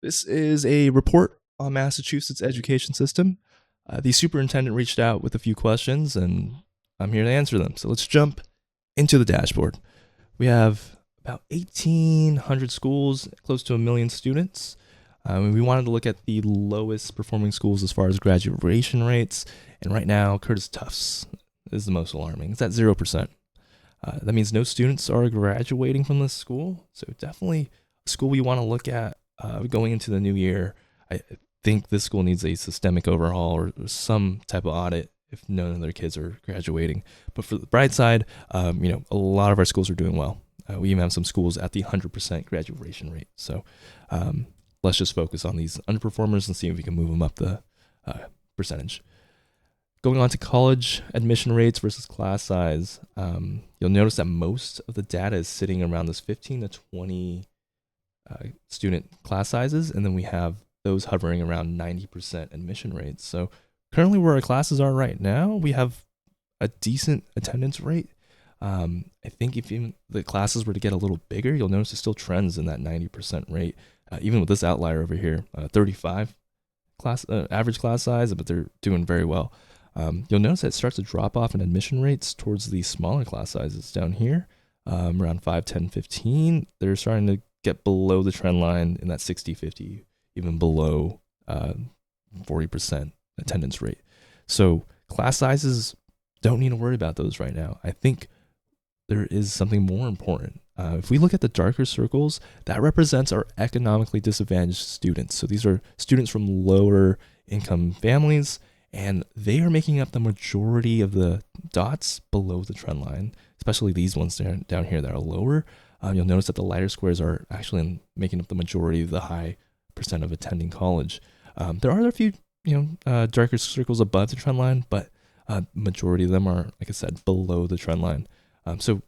This is a report on Massachusetts education system. The superintendent reached out with a few questions, and I'm here to answer them. So let's jump into the dashboard. We have about 1,800 schools, close to 1 million students. We wanted to look at the lowest performing schools as far as graduation rates, and right now, Curtis Tufts is the most alarming. It's at 0%. That means no students are graduating from this school, so definitely a school we want to look at going into the new year. I think this school needs a systemic overhaul or some type of audit if none of their kids are graduating. But for the bright side, a lot of our schools are doing well. We even have some schools at the 100% graduation rate. So let's just focus on these underperformers and see if we can move them up the percentage. Going on to college admission rates versus class size, you'll notice that most of the data is sitting around this 15 to 20 student class sizes, and then we have those hovering around 90% admission rates. So currently where our classes are right now, we have a decent attendance rate. I think if even the classes were to get a little bigger, you'll notice it still trends in that 90% rate. Even with this outlier over here, 35 average class size, but they're doing very well. You'll notice that it starts to drop off in admission rates towards the smaller class sizes down here, around 5, 10, 15. They're starting to get below the trend line in that 60, 50, even below 40% attendance rate. So class sizes, don't need to worry about those right now. I think there is something more important. If we look at the darker circles, that represents our economically disadvantaged students. So these are students from lower income families, and they are making up the majority of the dots below the trend line, especially these ones down here that are lower. You'll notice that the lighter squares are actually making up the majority of the high percent of attending college. There are a few, darker circles above the trend line, but majority of them are, like I said, below the trend line. So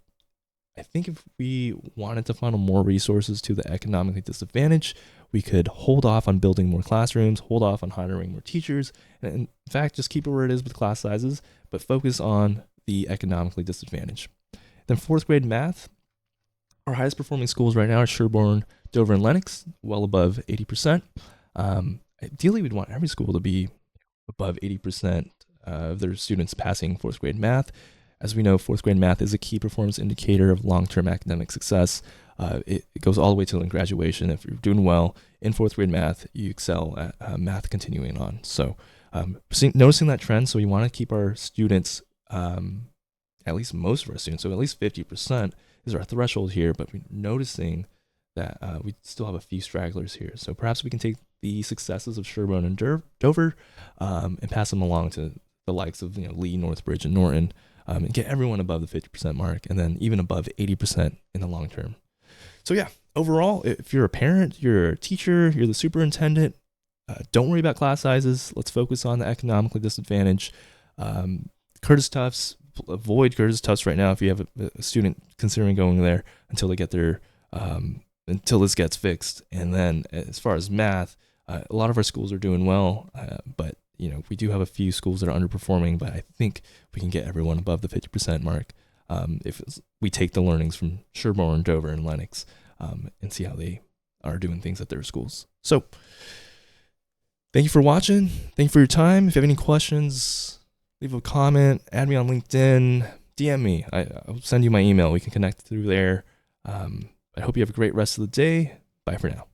I think if we wanted to funnel more resources to the economically disadvantaged, we could hold off on building more classrooms, hold off on hiring more teachers, and in fact, just keep it where it is with class sizes, but focus on the economically disadvantaged. Then fourth grade math, our highest performing schools right now are Sherborne, Dover, and Lenox, well above 80%. Ideally, we'd want every school to be above 80% of their students passing fourth grade math. As we know, fourth grade math is a key performance indicator of long-term academic success. It goes all the way till in graduation. If you're doing well in fourth grade math, you excel at math continuing on. So noticing that trend, so we want to keep our students, at least most of our students, so at least 50% is our threshold here, but we're noticing that we still have a few stragglers here. So perhaps we can take the successes of Sherborne and Dover and pass them along to the likes of Lee, Northbridge, and Norton, and get everyone above the 50% mark, and then even above 80% in the long term. So yeah, overall, if you're a parent, you're a teacher, you're the superintendent, don't worry about class sizes. Let's focus on the economically disadvantaged. Curtis Tufts, avoid Curtis Tufts right now if you have a student considering going there until they get their until this gets fixed. And then as far as math, a lot of our schools are doing well, but we do have a few schools that are underperforming, but I think we can get everyone above the 50% mark if we take the learnings from Sherborne, Dover, and Lenox and see how they are doing things at their schools. So thank you for watching. Thank you for your time. If you have any questions, leave a comment, add me on LinkedIn, DM me. I'll send you my email. We can connect through there. I hope you have a great rest of the day. Bye for now.